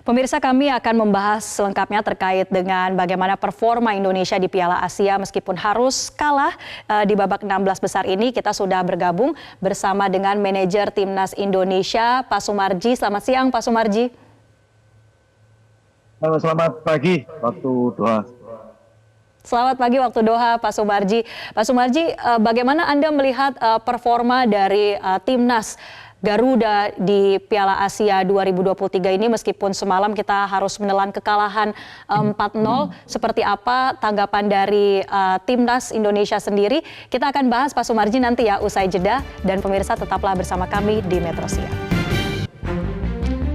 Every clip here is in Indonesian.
Pemirsa, kami akan membahas selengkapnya terkait dengan bagaimana performa Indonesia di Piala Asia meskipun harus kalah di babak 16 besar ini. Kita sudah bergabung bersama dengan manajer Timnas Indonesia, Pak Sumarji. Selamat siang, Pak Sumarji. Selamat pagi waktu Doha. Selamat pagi waktu Doha, Pak Sumarji. Pak Sumarji, bagaimana Anda melihat performa dari Timnas Garuda di Piala Asia 2023 ini meskipun semalam kita harus menelan kekalahan 4-0. Seperti apa tanggapan dari Timnas Indonesia sendiri? Kita akan bahas, Pak Sumarji, nanti ya usai jeda, dan pemirsa tetaplah bersama kami di Metro Siang.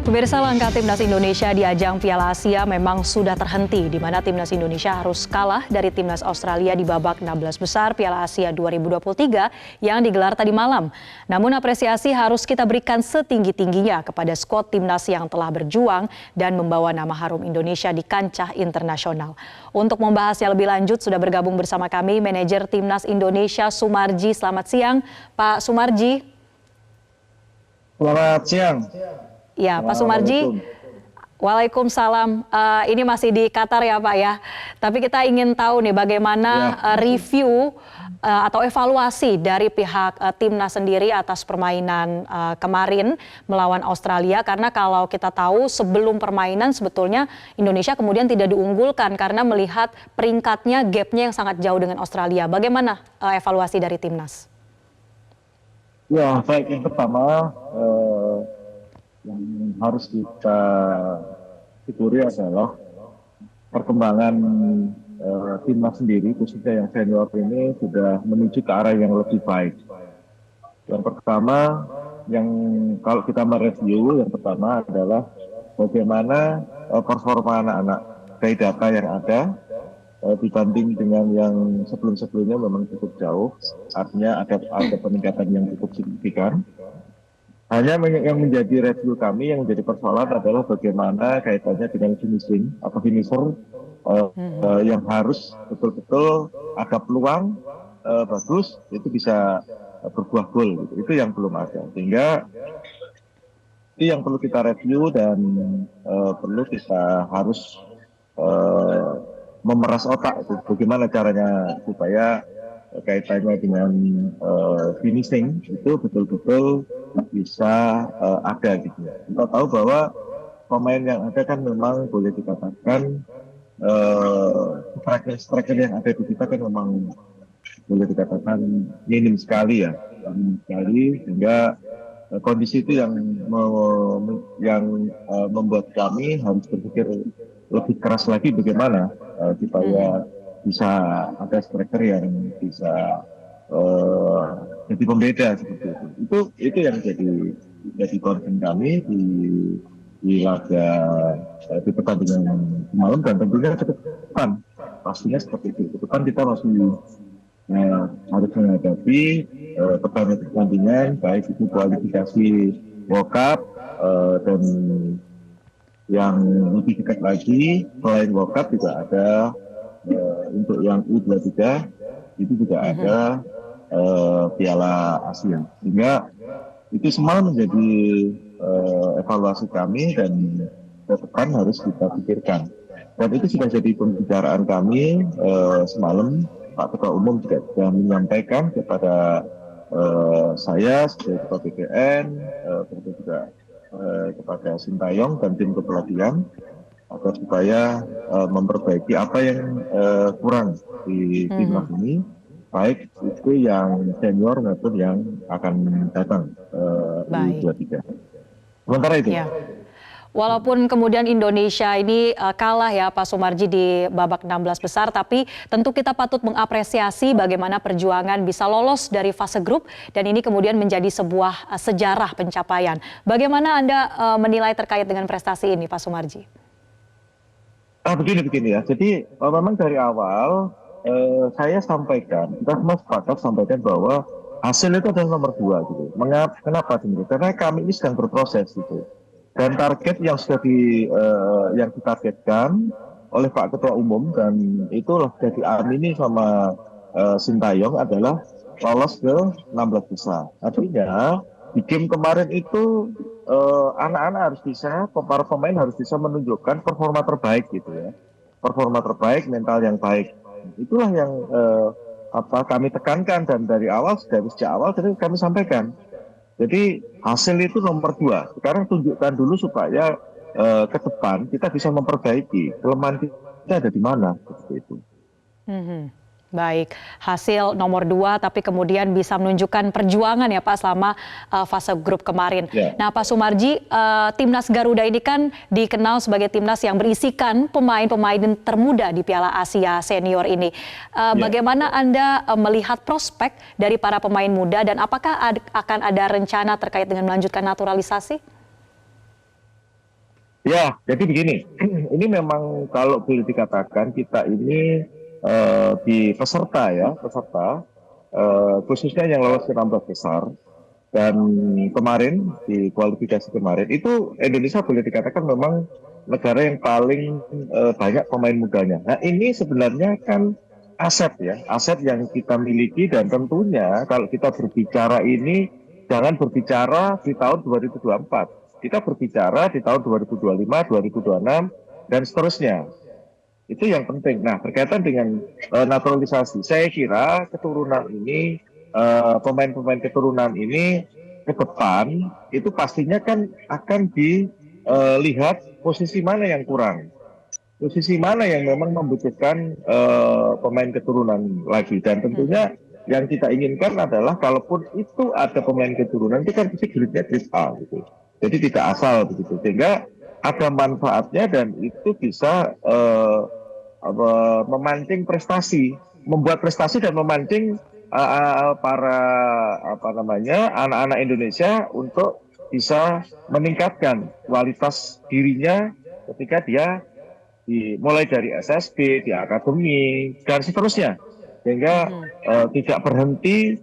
Pemirsa, langkah Timnas Indonesia di ajang Piala Asia memang sudah terhenti, di mana Timnas Indonesia harus kalah dari Timnas Australia di babak 16 besar Piala Asia 2023 yang digelar tadi malam. Namun apresiasi harus kita berikan setinggi-tingginya kepada skuad Timnas yang telah berjuang dan membawa nama harum Indonesia di kancah internasional. Untuk membahasnya lebih lanjut sudah bergabung bersama kami manajer Timnas Indonesia Sumarji. Selamat siang, Pak Sumarji. Selamat siang. Ya, Pak Sumarji. Waalaikumsalam. Ini masih di Qatar ya, Pak ya. Tapi kita ingin tahu nih bagaimana review atau evaluasi dari pihak Timnas sendiri atas permainan kemarin melawan Australia. Karena kalau kita tahu sebelum permainan sebetulnya Indonesia kemudian tidak diunggulkan karena melihat peringkatnya, gapnya yang sangat jauh dengan Australia. Bagaimana evaluasi dari Timnas? Ya, baik. Yang pertama yang harus kita syukuri adalah perkembangan timnas sendiri, khususnya yang senior ini sudah menuju ke arah yang lebih baik. Yang pertama, yang kalau kita mereview, yang pertama adalah bagaimana performa anak-anak dari data yang ada dibanding dengan yang sebelum-sebelumnya memang cukup jauh, artinya ada peningkatan yang cukup signifikan. Hanya yang menjadi review kami, yang menjadi persoalan adalah bagaimana kaitannya dengan finishing atau finisher yang harus betul-betul ada peluang bagus, itu bisa berbuah gol. Gitu. Itu yang belum ada. Sehingga itu yang perlu kita review dan perlu kita harus memeras otak. Itu. Bagaimana caranya supaya kaitannya dengan finishing itu betul-betul bisa ada gitu. Kita tahu bahwa pemain yang ada kan memang boleh dikatakan striker yang ada di kita kan memang boleh dikatakan minim sekali ya, minim sekali, sehingga kondisi itu yang membuat kami harus berpikir lebih keras lagi bagaimana supaya bisa ada striker yang bisa jadi pembeda seperti itu. Itu yang jadi concern kami di laga di pertandingan malam, dan tentunya ke depan pastinya seperti itu. Ke depan kita masih harus menghadapi pertandingan baik itu kualifikasi World Cup dan yang lebih dekat lagi selain World Cup juga ada untuk yang U23 itu juga ada Piala Asia. Sehingga itu semua menjadi evaluasi kami dan ke depan harus kita pikirkan. Dan itu sudah jadi pembicaraan kami semalam. Pak Ketua Umum juga sudah menyampaikan kepada saya sebagai Ketua BPN, kemudian juga kepada Sintayong dan tim kepelatihan agar supaya memperbaiki apa yang kurang di timnas ini, baik itu yang senior maupun yang akan datang di 23. Sementara itu. Ya. Walaupun kemudian Indonesia ini kalah ya Pak Sumarji di babak 16 besar, tapi tentu kita patut mengapresiasi bagaimana perjuangan bisa lolos dari fase grup dan ini kemudian menjadi sebuah sejarah pencapaian. Bagaimana Anda menilai terkait dengan prestasi ini, Pak Sumarji? Begini ya. Jadi memang dari awal saya sampaikan, kita semua sepakat sampaikan bahwa hasil itu adalah nomor 2 gitu. Kenapa ini? Karena kami ini sedang berproses gitu. Dan target yang sudah yang ditargetkan oleh Pak Ketua Umum dan itulah sudah diamini sama Sintayong adalah lolos ke 16 besar. Artinya di game kemarin itu anak-anak harus bisa, para pemain harus bisa menunjukkan performa terbaik gitu ya, performa terbaik, mental yang baik. Itulah yang kami tekankan dan dari sejak awal tadi kami sampaikan. Jadi hasil itu nomor dua. Sekarang tunjukkan dulu supaya ke depan kita bisa memperbaiki kelemahan kita ada di mana seperti itu. Mhm. Baik, hasil nomor 2 tapi kemudian bisa menunjukkan perjuangan ya Pak selama fase grup kemarin. Ya, Nah Pak Sumarji, timnas Garuda ini kan dikenal sebagai timnas yang berisikan pemain-pemain termuda di Piala Asia Senior ini. ya. Bagaimana Anda melihat prospek dari para pemain muda dan apakah akan ada rencana terkait dengan melanjutkan naturalisasi? Ya, jadi begini, ini memang kalau boleh dikatakan kita ini di peserta ya, peserta khususnya yang lolos ke 16 besar dan kemarin di kualifikasi kemarin itu Indonesia boleh dikatakan memang negara yang paling banyak pemain mudanya. Nah, ini sebenarnya kan aset ya, aset yang kita miliki dan tentunya kalau kita berbicara ini jangan berbicara di tahun 2024. Kita berbicara di tahun 2025, 2026 dan seterusnya. Itu yang penting. Nah, berkaitan dengan naturalisasi, saya kira keturunan ini, pemain-pemain keturunan ini ke depan itu pastinya kan akan dilihat posisi mana yang kurang, posisi mana yang memang membutuhkan pemain keturunan lagi. Dan tentunya yang kita inginkan adalah kalaupun itu ada pemain keturunan, itu kan pasti grade-nya grade A gitu. Jadi tidak asal begitu. Sehingga ada manfaatnya dan itu bisa memancing prestasi, membuat prestasi dan memancing para apa namanya anak-anak Indonesia untuk bisa meningkatkan kualitas dirinya ketika dia mulai dari SSB, di akademi dan seterusnya, sehingga tidak berhenti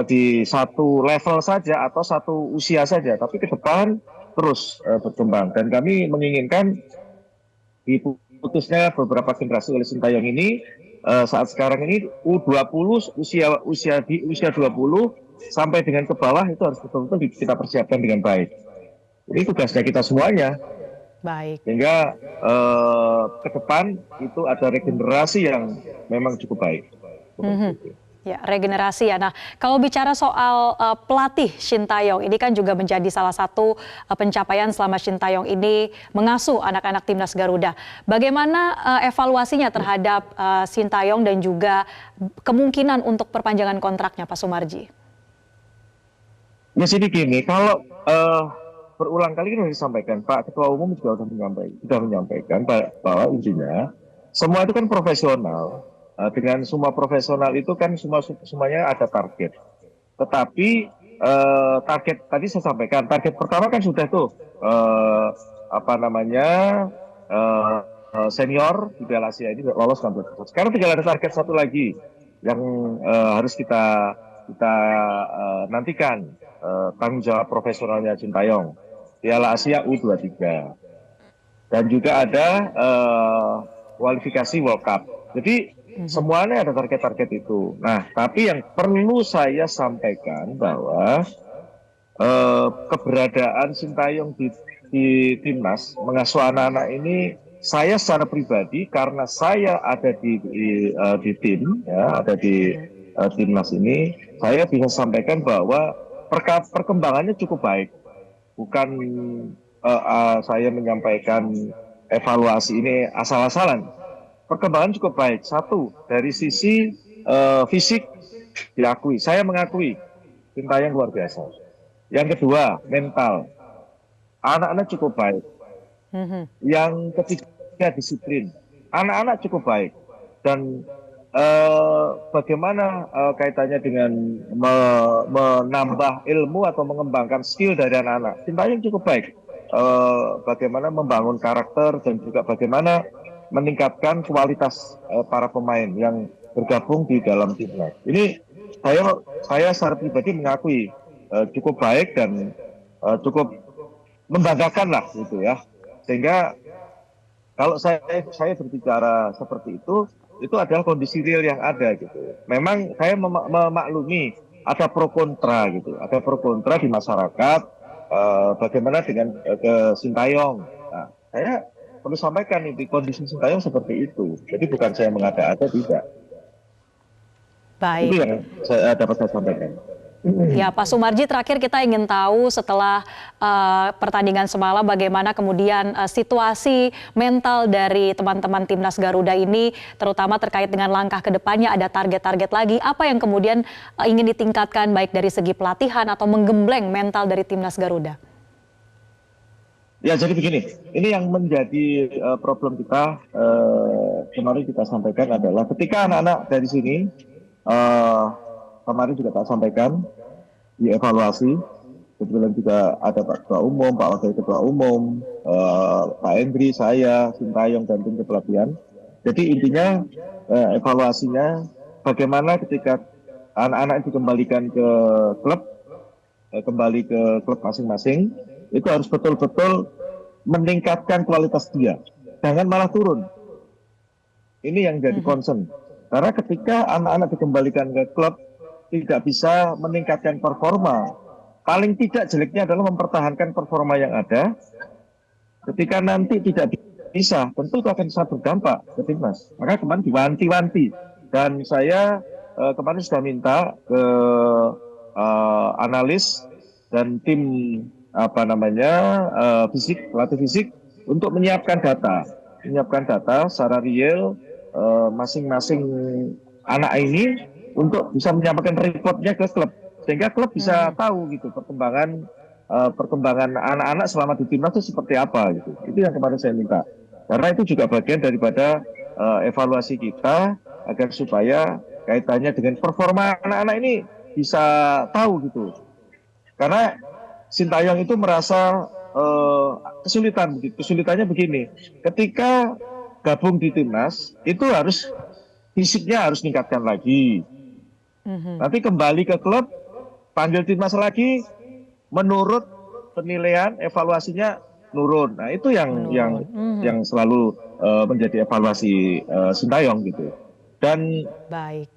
di satu level saja atau satu usia saja, tapi ke depan terus berkembang. Dan kami menginginkan diputusnya beberapa generasi oleh Sintayong ini saat sekarang ini U20 usia 20 sampai dengan ke bawah itu harus betul-betul kita persiapkan dengan baik. Ini tugasnya kita semuanya. Baik. Sehingga ke depan itu ada regenerasi yang memang cukup baik. Ya, regenerasi ya. Nah, kalau bicara soal pelatih Sintayong, ini kan juga menjadi salah satu pencapaian selama Sintayong ini mengasuh anak-anak timnas Garuda. Bagaimana evaluasinya terhadap Sintayong dan juga kemungkinan untuk perpanjangan kontraknya, Pak Sumarji? Ya sini gini, kalau berulang kali kan sudah disampaikan, Pak Ketua Umum juga sudah menyampaikan bahwa intinya semua itu kan profesional. Dengan semua profesional itu kan semuanya ada target. Tetapi target tadi saya sampaikan, target pertama kan sudah tuh apa namanya senior di Piala Asia ini lolos 16 besar. Sekarang tinggal ada target satu lagi yang harus kita nantikan, tanggung jawab profesionalnya Sintayong, Piala Asia U23, dan juga ada kualifikasi World Cup. Jadi semuanya ada target-target itu. Nah, tapi yang perlu saya sampaikan bahwa keberadaan Sintayong di timnas mengasuh anak-anak ini, saya secara pribadi karena saya ada di tim, ya, ada di timnas ini, saya bisa sampaikan bahwa perkembangannya cukup baik. Bukan saya menyampaikan evaluasi ini asal-asalan. Perkembangan cukup baik. Satu, dari sisi fisik diakui. Saya mengakui Sintayong luar biasa. Yang kedua, mental. Anak-anak cukup baik. Yang ketiga, disiplin. Anak-anak cukup baik. Dan bagaimana kaitannya dengan menambah ilmu atau mengembangkan skill dari anak-anak. Sintayong cukup baik. Bagaimana membangun karakter dan juga bagaimana meningkatkan kualitas para pemain yang bergabung di dalam timnas. Ini saya secara pribadi mengakui cukup baik dan cukup membanggakan lah gitu ya. Sehingga kalau saya berbicara seperti itu adalah kondisi real yang ada gitu. Memang saya memaklumi ada pro kontra gitu, ada pro kontra di masyarakat bagaimana dengan ke Sintayong. Nah, saya perlu sampaikan ini kondisi Sintayong seperti itu. Jadi bukan saya mengada-ada, tidak. Itu Baik. yang dapat saya sampaikan. Ya, Pak Sumarji, terakhir kita ingin tahu setelah pertandingan semalam bagaimana kemudian situasi mental dari teman-teman Timnas Garuda ini, terutama terkait dengan langkah ke depannya, ada target-target lagi. Apa yang kemudian ingin ditingkatkan baik dari segi pelatihan atau menggembleng mental dari Timnas Garuda? Ya, jadi begini, ini yang menjadi problem kita kemarin kita sampaikan adalah ketika anak-anak dari sini, kemarin juga tak sampaikan, dievaluasi, kebetulan juga ada Pak Ketua Umum, Pak Wakil Ketua Umum, Pak Hendri, saya, Sintayong, dan tim kepelatihan. Jadi intinya evaluasinya bagaimana ketika anak-anak dikembalikan ke klub, kembali ke klub masing-masing, itu harus betul-betul meningkatkan kualitas dia, jangan malah turun. Ini yang jadi concern. Karena ketika anak-anak dikembalikan ke klub, tidak bisa meningkatkan performa. Paling tidak jeleknya adalah mempertahankan performa yang ada. Ketika nanti tidak bisa, tentu itu akan sangat berdampak ke timnas. Maka kemarin diwanti-wanti. Dan saya kemarin sudah minta ke analis dan tim fisik, pelatih fisik untuk menyiapkan data secara real masing-masing anak ini untuk bisa menyampaikan reportnya ke klub, sehingga klub bisa tahu gitu perkembangan anak-anak selama di timnas itu seperti apa gitu. Itu yang kemarin saya minta, karena itu juga bagian daripada evaluasi kita agar supaya kaitannya dengan performa anak-anak ini bisa tahu gitu. Karena Sintayong itu merasa kesulitan, kesulitannya begini, ketika gabung di timnas itu harus fisiknya harus meningkatkan lagi. Nanti kembali ke klub, panggil timnas lagi, menurut penilaian evaluasinya nurun. Nah itu yang selalu menjadi evaluasi Sintayong gitu. Dan Baik.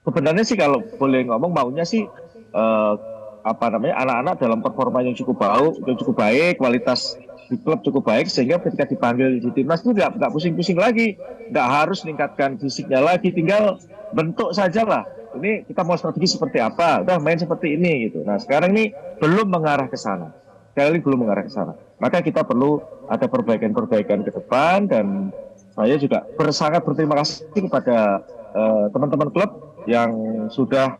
sebenarnya sih kalau boleh ngomong maunya sih anak-anak dalam performa yang cukup baik, kualitas di klub cukup baik, sehingga ketika dipanggil di timnas itu nggak pusing-pusing lagi, nggak harus meningkatkan fisiknya lagi, tinggal bentuk saja lah. Ini kita mau strategi seperti apa, udah main seperti ini gitu. Nah sekarang ini belum mengarah ke sana, sekali belum mengarah ke sana. Maka kita perlu ada perbaikan-perbaikan ke depan, dan saya juga sangat berterima kasih kepada teman-teman klub yang sudah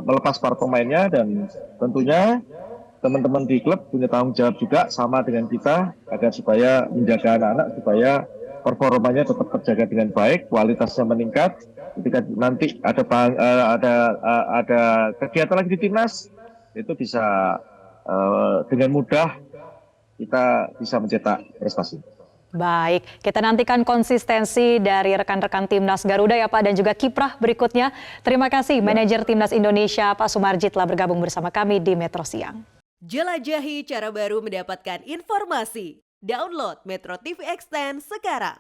melepas para pemainnya, dan tentunya teman-teman di klub punya tanggung jawab juga sama dengan kita agar supaya menjaga anak-anak supaya performanya tetap terjaga dengan baik, kualitasnya meningkat. Ketika nanti ada kegiatan lagi di timnas, itu bisa dengan mudah kita bisa mencetak prestasi. Baik, kita nantikan konsistensi dari rekan-rekan Timnas Garuda ya Pak, dan juga kiprah berikutnya. Terima kasih Manajer Timnas Indonesia Pak Sumarji telah bergabung bersama kami di Metro Siang. Jelajahi cara baru mendapatkan informasi. Download Metro TV Extend sekarang.